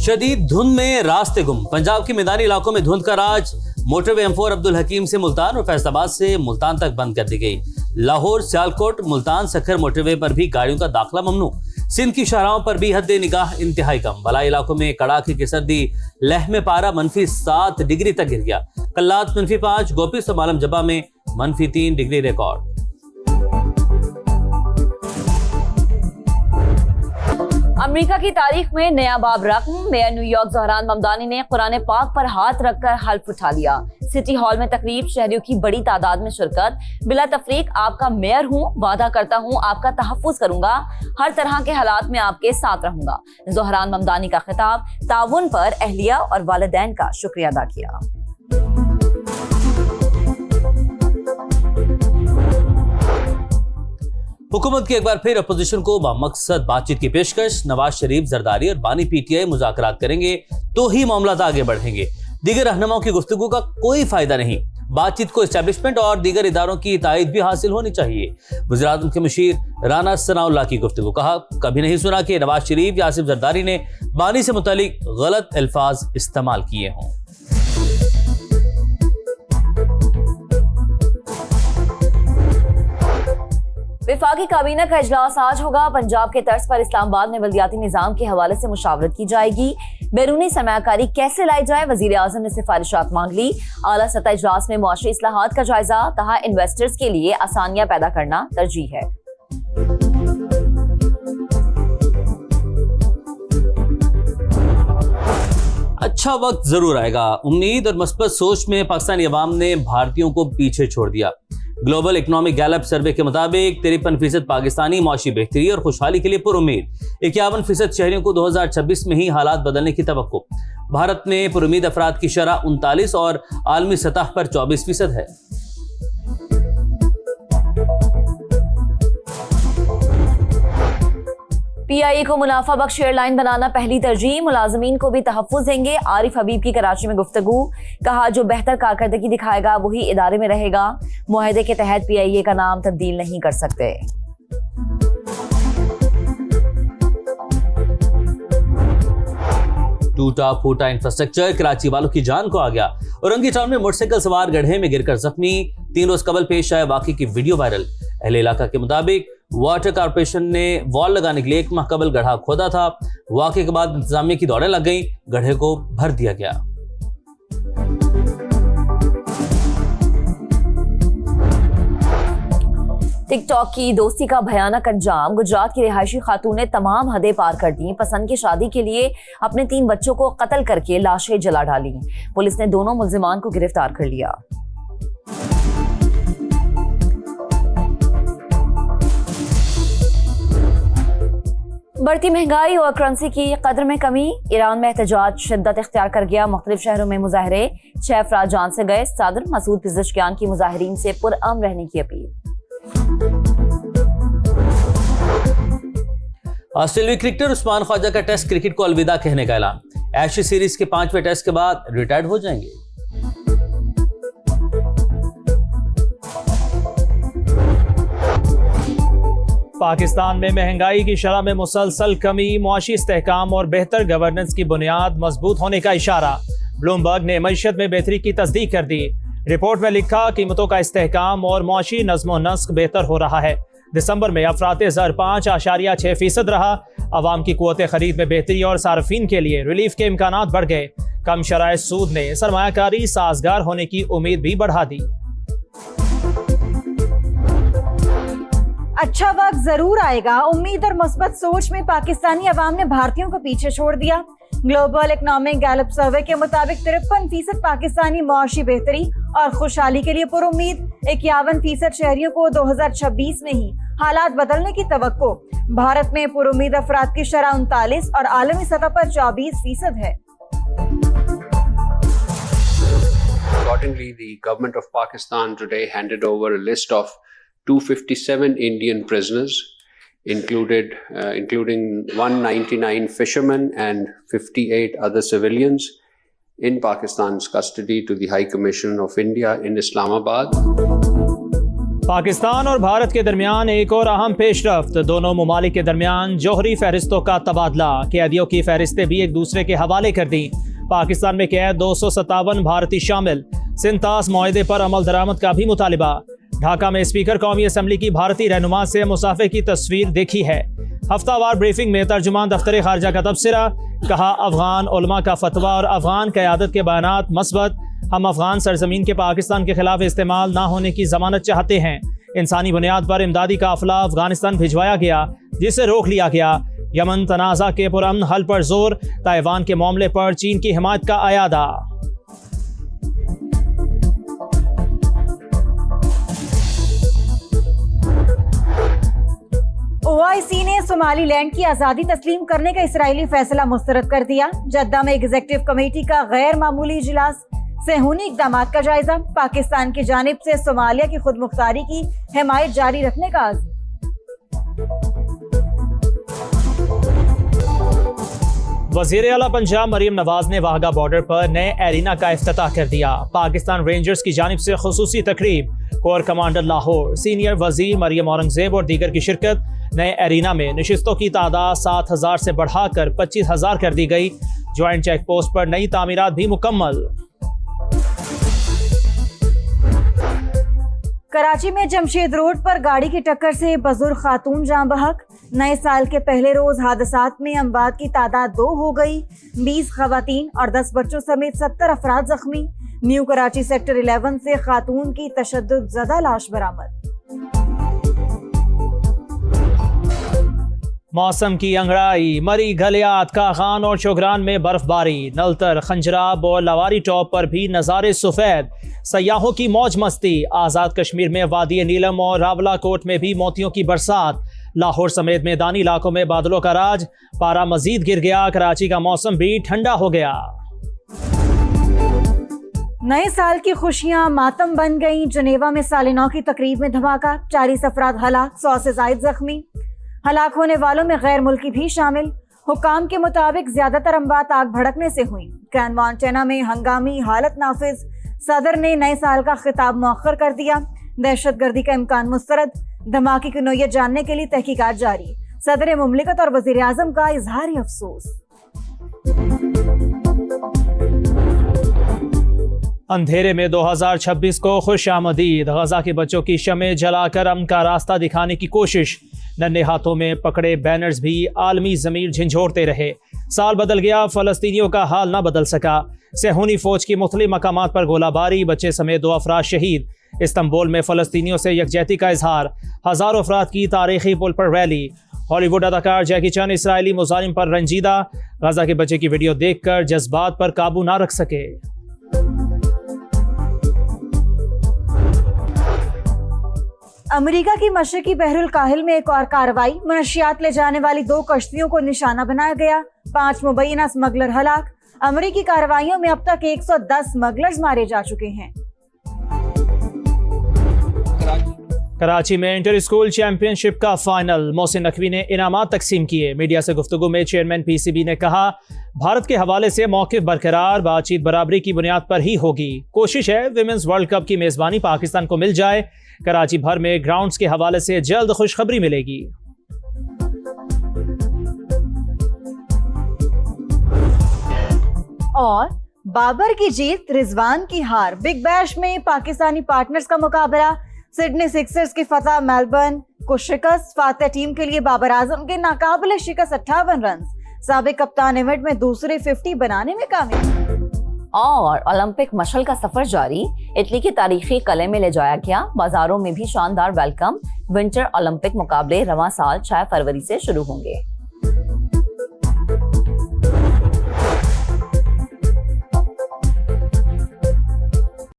शदीद धुंध में रास्ते गुम, पंजाब के मैदानी इलाकों में धुंध का राज। मोटरवे M4 अब्दुल हकीम से मुल्तान और फैसलाबाद से मुल्तान तक बंद कर दी गई। लाहौर, सियालकोट, मुल्तान, सखर मोटरवे पर भी गाड़ियों का दाखिला ममनू। सिंध की शाहराहों पर भी हद निगाह इंतहाई कम। बलाई इलाकों में कड़ाके की सर्दी, लह में पारा -7 डिग्री तक गिर गया। कल्लात -5, गोपी समालम जबा में -3 डिग्री रिकॉर्ड। अमेरिका की तारीख में नया बाब रकम। मेयर न्यूयॉर्क ज़हरान ममदानी ने कुरान पाक पर हाथ रखकर हल्फ उठा लिया। सिटी हॉल में तकरीब, शहरियों की बड़ी तादाद में शिरकत। बिला तफरीक आपका मेयर हूँ, वादा करता हूँ आपका तहफ़्फ़ुज़ करूंगा, हर तरह के हालात में आपके साथ रहूंगा। ज़हरान ममदानी का खिताब, ताउन पर अहलिया और वालिदैन का शुक्रिया अदा किया। हुकूमत की एक बार फिर अपोजिशन को बामकसद बातचीत की पेशकश। नवाज शरीफ, जरदारी और बानी PTI मुज़ाकरात करेंगे तो ही मामला आगे बढ़ेंगे। दीगर रहनुमाओं की गुफ्तगू का कोई फायदा नहीं। बातचीत को एस्टेब्लिशमेंट और दीगर इदारों की तायद भी हासिल होनी चाहिए। वज़ीर-ए-आज़म के मुशीर राना सनाउल्लाह की गुफ्तगू, कहा कभी नहीं सुना कि नवाज शरीफ या आसिफ जरदारी ने बानी से मुतालिक गलत अल्फाज इस्तेमाल किए हों। विफाकी काबीना का इजलास आज होगा। पंजाब के तर्ज पर इस्लामाबाद में बल्दियाती निजाम के हवाले से मुशावरत की जाएगी। बैरूनी सरमायाकारी कैसे लाई जाए, वज़ीर-ए-आज़म ने सिफारिशात मांग ली। आला सतह इजलास में मुआशरी इस्लाहात का जायजा, कहा इन्वेस्टर्स के लिए आसानियां पैदा करना तरजीह है। अच्छा वक्त जरूर आएगा। उम्मीद और मस्बत सोच में पाकिस्तानी अवाम ने भारतीयों को पीछे छोड़ दिया। ग्लोबल इकोनॉमिक गैलप सर्वे के मुताबिक 53% पाकिस्तानी माशी बेहतरी और खुशहाली के लिए पुरुमीद। 51% शहरियों को 2026 में ही हालात बदलने की तवक्को। भारत में पुरुमीद अफराद की शरह 39 और आलमी सतह पर 24% है। PIA को मुनाफा बख्श एयरलाइन बनाना पहली तरजीह, मुलाजमीन को भी तहफ़्फ़ुज़ देंगे। आरिफ हबीब की कराची में गुफ्तगू, कहा जो बेहतर कारकर्दगी दिखाएगा वही इदारे में रहेगा। मुआहदे के तहत PIA का नाम तब्दील नहीं कर सकते। टूटा फूटा इंफ्रास्ट्रक्चर कराची वालों की जान को आ गया। औरंगी टाउन में मोटरसाइकिल सवार गड्ढे में गिरकर जख्मी। 3 रोज कबल पेश आए वाकई की वीडियो वायरल। अहले इलाका के मुताबिक वाटर कारपोरेशन ने वॉल लगाने के लिए 1 माह कबल गड्ढा खोदा था। वाकई के बाद इंतजामिया की दौड़ें लग गई, गड्ढे को भर दिया गया। टिकटॉक की दोस्ती का भयानक अंजाम, गुजरात की रिहायशी खातून ने तमाम हदें पार कर दी। पसंद की शादी के लिए अपने 3 बच्चों को कत्ल करके लाशें जला डाली। पुलिस ने दोनों मुल्जिमान को गिरफ्तार कर लिया। बढ़ती महंगाई और करेंसी की कदर में कमी, ईरान में एहतजाज शिद्दत इख्तियार कर गया। मुख्तलिफ शहरों में मुजाहरे, 6 अफराद जान से गए। सदर मसूद पिज़ेशकियान की मुजाहिरीन से पुरअमन रहने की अपील। ऑस्ट्रेलियाई क्रिकेटर उस्मान ख्वाजा का टेस्ट क्रिकेट को अलविदा कहने का ऐलान। एशेज सीरीज के 5वें टेस्ट के बाद रिटायर्ड हो जाएंगे। पाकिस्तान में महंगाई की शरह में मुसलसल कमी, मुआशी इस्तेहकाम और बेहतर गवर्नेंस की बुनियाद मजबूत होने का इशारा। ब्लूमबर्ग ने मईशत में बेहतरी की तस्दीक कर दी। रिपोर्ट में लिखा कीमतों का इस्तेहकाम और मुआशी नज़्म व नस्क बेहतर हो रहा है। दिसंबर में अफरात ज़र 5.6% रहा। अवाम की कुव्वत खरीद में बेहतरी और सार्फिन के लिए रिलीफ के इम्कानात बढ़ गए। कम शराय सूद ने सरमायाकारी साजगार होने की उम्मीद भी बढ़ा दी। अच्छा वक्त जरूर आएगा। उम्मीद और मुस्बत सोच में पाकिस्तानी अवाम ने भारतीयों को पीछे छोड़ दिया। ग्लोबल इकोनॉमिक गैलप सर्वे के मुताबिक 53% पाकिस्तानी मुआशी बेहतरी और खुशहाली के लिए पुरुमीद। 51% शहरियों को 2026 में ही हालात बदलने की तवक्को। भारत में पुरुमीद अफराद की शरह 39 और आलमी सतह पर 24% है। Accordingly, the government of Pakistan today handed over a list of 257 Indian prisoners, including 199 fishermen and 58 other civilians in Pakistan's custody to the High Commission of India in Islamabad. Pakistan और भारत के दरमियान एक और अहम पेशरफ्त, दोनों ममालिक के दरमियान जौहरी फहरिस्तों का तबादला। कैदियों की फहरिस्तें भी एक दूसरे के हवाले कर दी। पाकिस्तान में कैद 257 भारतीय शामिल। सिंतास मुआहदे पर अमल दरामद का भी मुतालिबा। ढाका में स्पीकर कौमी असम्बली की भारतीय रहनुमा से मुसाफे की तस्वीर देखी है। हफ्तावार ब्रीफिंग में तर्जुमान दफ्तर खारजा का तबसरा, कहा अफगान उलमा का फतवा और अफगान क़यादत के बयानात मस्बत। हम अफगान सरजमीन के पाकिस्तान के खिलाफ इस्तेमाल ना होने की जमानत चाहते हैं। इंसानी बुनियाद पर इमदादी काफिला अफगानिस्तान भिजवाया गया, जिसे रोक लिया गया। यमन तनाज़ा के पुरअमन हल पर जोर। ताइवान के मामले पर चीन की हिमायत का अयादा। OIC ने सोमालीलैंड की आज़ादी तस्लीम करने का इसराइली फैसला मुस्तरद कर दिया। जद्दा में एग्जीक्यूटिव कमेटी का गैर मामूली इजलास, सेहूनी इक़दाम का जायजा। पाकिस्तान की जानिब से सोमालिया की खुद मुख्तारी की हिमायत जारी रखने का आज़म। वज़ीर आला पंजाब मरीम नवाज ने वाहगा बॉर्डर पर नए एरिना का इफ्तिताह कर दिया। पाकिस्तान रेंजर्स की जानिब से खुसूसी तकरीब। कोर कमांडर लाहौर, सीनियर वजीर मरियम औरंगजेब और दीगर की शिरकत। नए एरिना में नशिस्तों की तादाद 7,000 से बढ़ाकर 25,000 कर दी गई। ज्वाइंट चेक पोस्ट पर नई तामीरात भी मुकम्मल। कराची में जमशेद रोड पर गाड़ी की टक्कर से बुजुर्ग खातून जान बहक। नए साल के पहले रोज हादसात में अमवात की तादाद 2 हो गई। 20 खवातीन और 10 बच्चों समेत 70 अफराद जख्मी। न्यू कराची सेक्टर 11 से खातून की तशद्दुद ज़दा लाश बरामद। मौसम की अंगड़ाई। मरी, घलियात, काखान और चोगरान में बर्फबारी। नलतर, खंजराब और लवारी टॉप पर भी नज़ारे सफ़ेद। सयाहों की मौज मस्ती। आज़ाद कश्मीर में वादी नीलम और रावलाकोट में भी मोतियों की बरसात। लाहौर समेत मैदानी इलाकों में बादलों का राज। पारा मजीद गिर गया। कराची का मौसम भी ठंडा हो गया। नए साल की खुशियां मातम बन गईं। जनेवा में साल नौ की तकरीब में धमाका। 40 अफराद हलाक, 100 से जायद जख्मी। हलाक होने वालों में गैर मुल्की भी शामिल। हुकाम के मुताबिक ज्यादातर अमवात आग भड़कने से हुई। ग्रैंड मॉन्टेना में हंगामी हालत नाफिज। सदर ने नए साल का खिताब मौखर कर दिया। दहशतगर्दी का इम्कान मुस्तरद। धमाके की नोयत जानने के लिए तहकीकात जारी। सदर मुमलिकत और वजीर आजम का इजहार अफसोस। अंधेरे में 2026 को खुश आमदीद। गजा के बच्चों की शमें जलाकर अमन का रास्ता दिखाने की कोशिश। नन्हे हाथों में पकड़े बैनर्स भी आलमी ज़मीर झंझोड़ते रहे। साल बदल गया, फ़लस्तीनियों का हाल ना बदल सका। सेहूनी फौज की मुख्तलिफ मकामात पर गोलाबारी। बच्चे समेत 2 अफराद शहीद। इस्तांबुल में फ़लस्तीनियों से यकजहती का इजहार। हज़ारों अफराद की तारीखी पुल पर रैली। हॉलीवुड अदाकार जैकी चैन इसराइली मुजालिम पर रंजीदा। गजा के बच्चे की वीडियो देखकर जज्बात पर काबू ना रख सके। अमेरिका की मशरकी बहरुल काहिल में एक और कार्रवाई। मनशियात ले जाने वाली 2 कश्तियों को निशाना बनाया गया। 5 मुबैना स्मगलर हलाक। अमेरिकी कार्रवाइयों में अब तक 110 स्मगलर्स मारे जा चुके हैं। कराची में इंटर स्कूल चैंपियनशिप का फाइनल। मोहसिन नकवी ने इनामात तकसीम किए। मीडिया से गुफ्तगू में चेयरमैन PCB ने कहा, भारत के हवाले से मौक़िफ़ बरकरार, बातचीत बराबरी की बुनियाद पर ही होगी। कोशिश है विमेंस वर्ल्ड कप की मेज़बानी पाकिस्तान को मिल जाए। कराची भर में ग्राउंड्स के हवाले से जल्द खुशखबरी मिलेगी। और बाबर की जीत, रिजवान की हार। बिग बैश में पाकिस्तानी पार्टनर्स का मुकाबला। सिडनी सिक्सर्स की फतह मेलबर्न को शिकस्त। फातह टीम के लिए बाबर आजम के नाकाबिले शिकस्त 58 रन। साबिक कप्तान इवेंट में दूसरे 50 बनाने में कामयाब। और ओलंपिक मशल का सफर जारी। इटली की तारीखी कले में ले जाया गया। बाजारों में भी शानदार वेलकम। विंटर ओलंपिक मुकाबले रवां साल 6 फरवरी से शुरू होंगे।